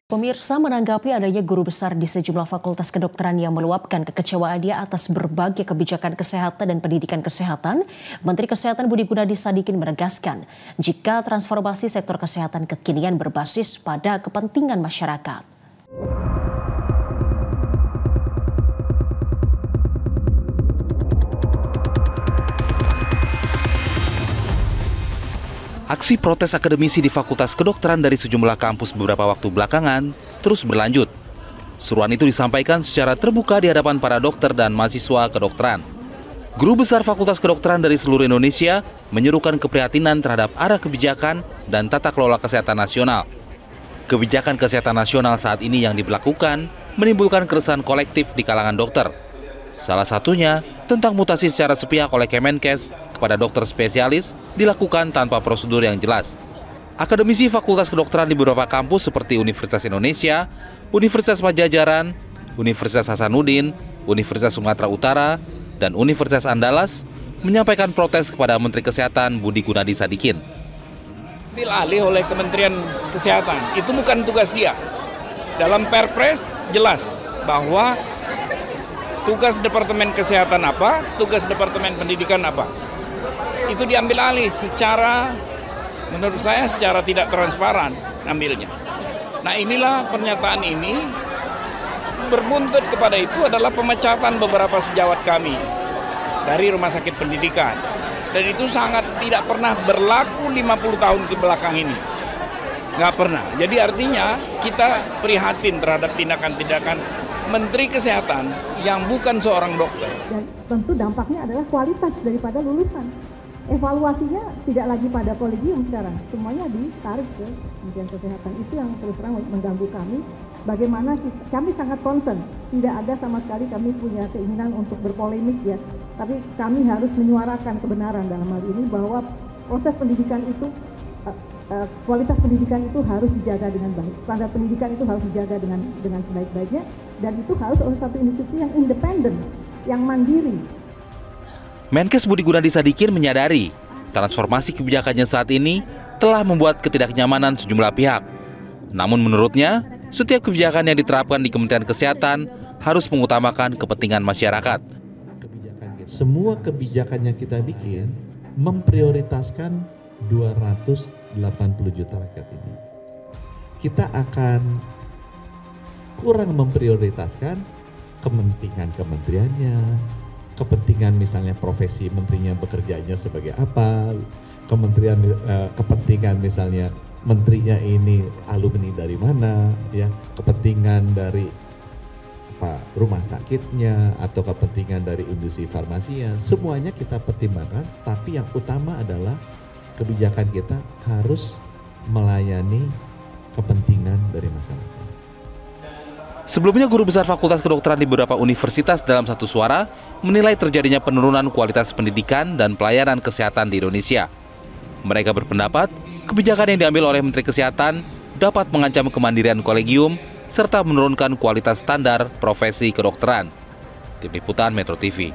Pemirsa, menanggapi adanya guru besar di sejumlah fakultas kedokteran yang meluapkan kekecewaannya atas berbagai kebijakan kesehatan dan pendidikan kesehatan, Menteri Kesehatan Budi Gunadi Sadikin menegaskan jika transformasi sektor kesehatan kekinian berbasis pada kepentingan masyarakat. Aksi protes akademisi di Fakultas Kedokteran dari sejumlah kampus beberapa waktu belakangan terus berlanjut. Seruan itu disampaikan secara terbuka di hadapan para dokter dan mahasiswa kedokteran. Guru besar Fakultas Kedokteran dari seluruh Indonesia menyerukan keprihatinan terhadap arah kebijakan dan tata kelola kesehatan nasional. Kebijakan kesehatan nasional saat ini yang diberlakukan menimbulkan keresahan kolektif di kalangan dokter. Salah satunya tentang mutasi secara sepihak oleh Kemenkes kepada dokter spesialis dilakukan tanpa prosedur yang jelas. Akademisi Fakultas Kedokteran di beberapa kampus seperti Universitas Indonesia, Universitas Padjadjaran, Universitas Hasanuddin, Universitas Sumatera Utara, dan Universitas Andalas menyampaikan protes kepada Menteri Kesehatan Budi Gunadi Sadikin. Ambil alih oleh Kementerian Kesehatan, itu bukan tugas dia. Dalam Perpres jelas bahwa tugas Departemen Kesehatan apa, tugas Departemen Pendidikan apa. Itu diambil alih secara, menurut saya secara tidak transparan ambilnya. Nah inilah pernyataan ini berbuntut kepada itu adalah pemecatan beberapa sejawat kami dari Rumah Sakit Pendidikan. Dan itu sangat tidak pernah berlaku 50 tahun ke belakang ini. Nggak pernah. Jadi artinya kita prihatin terhadap tindakan-tindakan Menteri Kesehatan yang bukan seorang dokter. Dan tentu dampaknya adalah kualitas daripada lulusan. Evaluasinya tidak lagi pada kolegium sekarang, semuanya ditarik ke Kementerian Kesehatan. Itu yang terus terang mengganggu kami. Bagaimana kami sangat concern, tidak ada sama sekali kami punya keinginan untuk berpolemik ya. Tapi kami harus menyuarakan kebenaran dalam hal ini bahwa proses pendidikan itu, kualitas pendidikan itu harus dijaga dengan baik. Standar pendidikan itu harus dijaga dengan sebaik-baiknya, dan itu harus oleh satu institusi yang independen, yang mandiri. Menkes Budi Gunadi Sadikin menyadari transformasi kebijakannya saat ini telah membuat ketidaknyamanan sejumlah pihak. Namun menurutnya, setiap kebijakan yang diterapkan di Kementerian Kesehatan harus mengutamakan kepentingan masyarakat. Semua kebijakan yang kita bikin memprioritaskan 280 juta rakyat ini. Kita akan kurang memprioritaskan kepentingan kementeriannya, kepentingan misalnya profesi menterinya bekerjanya sebagai apa, kepentingan misalnya menterinya ini alumni dari mana, ya, kepentingan dari rumah sakitnya atau kepentingan dari industri farmasinya, semuanya kita pertimbangkan, tapi yang utama adalah kebijakan kita harus melayani kepentingan dari masyarakat. Sebelumnya, guru besar Fakultas Kedokteran di beberapa universitas dalam satu suara menilai terjadinya penurunan kualitas pendidikan dan pelayanan kesehatan di Indonesia. Mereka berpendapat, kebijakan yang diambil oleh Menteri Kesehatan dapat mengancam kemandirian kolegium serta menurunkan kualitas standar profesi kedokteran. Tim Liputan Metro TV.